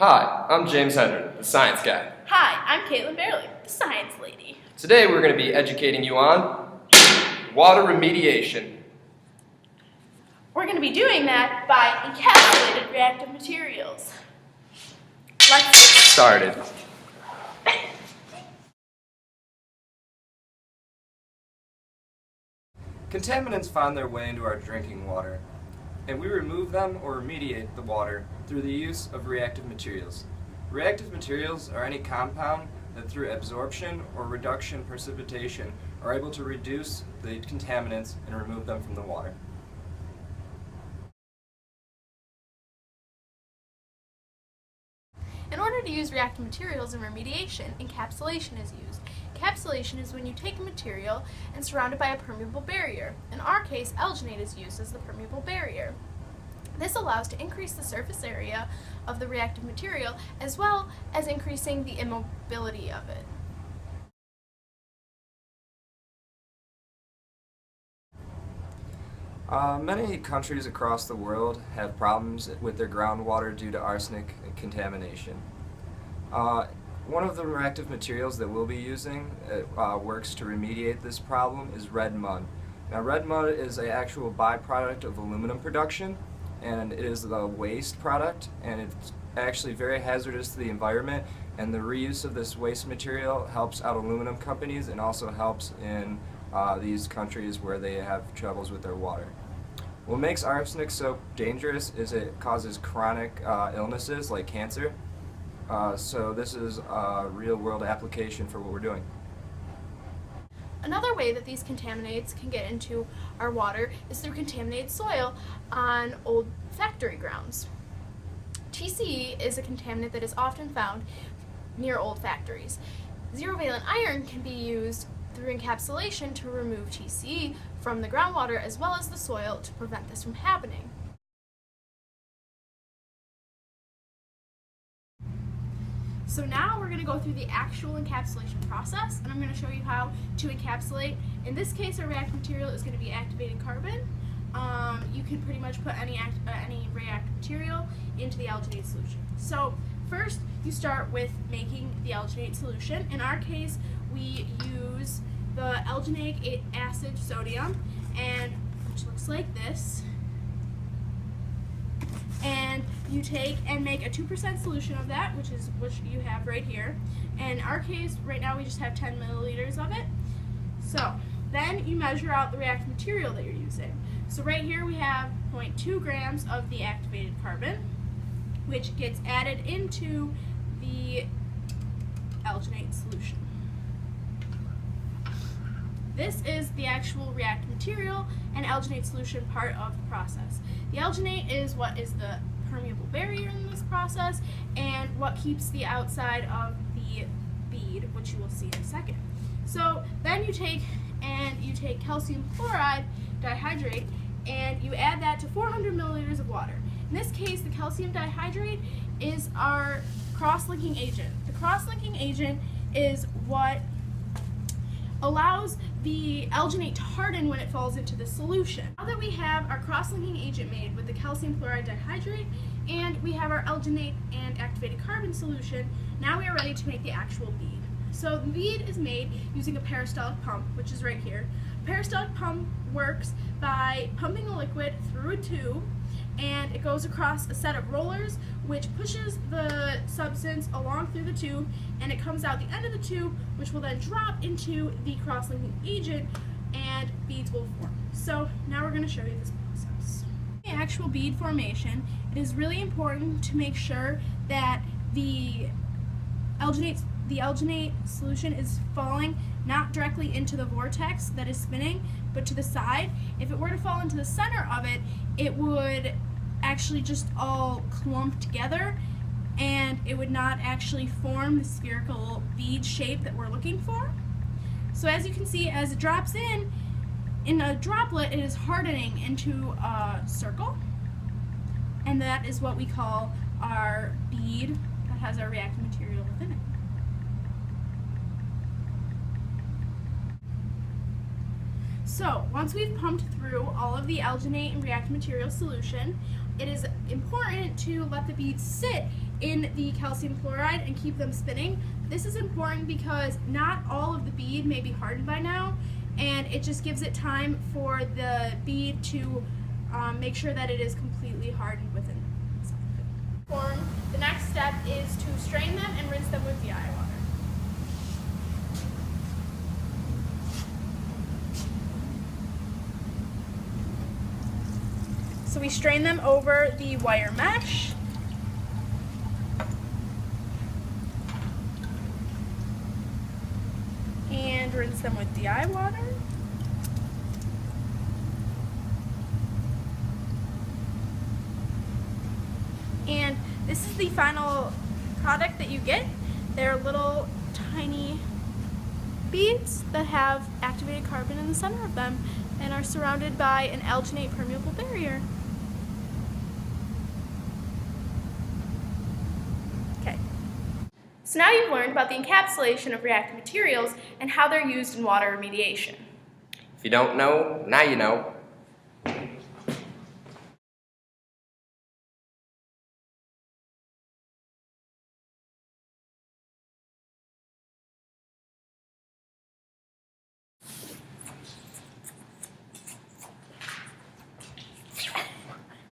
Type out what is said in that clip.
Hi, I'm James Hendren, the science guy. Hi, I'm Caitlin Barely, the science lady. Today we're going to be educating you on water remediation. We're going to be doing that by encapsulated reactive materials. Let's get started. Contaminants find their way into our drinking water, and we remove them or remediate the water through the use of reactive materials. Reactive materials are any compound that through absorption or reduction precipitation are able to reduce the contaminants and remove them from the water. In order to use reactive materials in remediation, encapsulation is used. Encapsulation is when you take a material and surround it by a permeable barrier. In our case, alginate is used as the permeable barrier. This allows to increase the surface area of the reactive material as well as increasing the immobility of it. Many countries across the world have problems with their groundwater due to arsenic contamination. One of the reactive materials that we'll be using works to remediate this problem is red mud. Now, red mud is an actual byproduct of aluminum production, and it is the waste product, and it's actually very hazardous to the environment, and the reuse of this waste material helps out aluminum companies and also helps in these countries where they have troubles with their water. What makes arsenic so dangerous is it causes chronic illnesses like cancer. So this is a real-world application for what we're doing. Another way that these contaminants can get into our water is through contaminated soil on old factory grounds. TCE is a contaminant that is often found near old factories. Zero-valent iron can be used through encapsulation to remove TCE from the groundwater as well as the soil to prevent this from happening. So now we're going to go through the actual encapsulation process, and I'm going to show you how to encapsulate. In this case, our reactive material is going to be activated carbon. You can pretty much put any reactive material into the alginate solution. So first, you start with making the alginate solution. In our case, we use the alginate acid sodium, which looks like this. And you take and make a 2% solution of that, which you have right here. And in our case, right now we just have 10 milliliters of it. So then you measure out the reactive material that you're using. So right here we have 0.2 grams of the activated carbon, which gets added into the alginate solution. This is the actual reactive material and alginate solution part of the process. The alginate is what is the permeable barrier in this process and what keeps the outside of the bead, which you will see in a second. So then you take calcium chloride dihydrate and you add that to 400 milliliters of water. In this case, the calcium dihydrate is our cross-linking agent. The cross-linking agent is what allows the alginate to harden when it falls into the solution. Now that we have our cross-linking agent made with the calcium chloride dihydrate and we have our alginate and activated carbon solution, now we are ready to make the actual bead. So the bead is made using a peristaltic pump, which is right here. A peristaltic pump works by pumping a liquid through a tube, and it goes across a set of rollers which pushes the substance along through the tube, and it comes out the end of the tube, which will then drop into the cross-linking agent and beads will form. So now we're going to show you this process. The actual bead formation, it is really important to make sure that the alginate solution is falling not directly into the vortex that is spinning, but to the side. If it were to fall into the center of it, it would actually just all clump together and it would not actually form the spherical bead shape that we're looking for. So as you can see, as it drops in a droplet, it is hardening into a circle, and that is what we call our bead that has our reactive material within it. So once we've pumped through all of the alginate and reactive material solution, it is important to let the bead sit in the calcium chloride and keep them spinning. This is important because not all of the bead may be hardened by now, and it just gives it time for the bead to make sure that it is completely hardened within form. The next step is to strain them and rinse them with DI water. So we strain them over the wire mesh. And rinse them with DI water. And this is the final product that you get. They're little tiny beads that have activated carbon in the center of them and are surrounded by an alginate permeable barrier. Okay. So now you've learned about the encapsulation of reactive materials and how they're used in water remediation. If you don't know, now you know.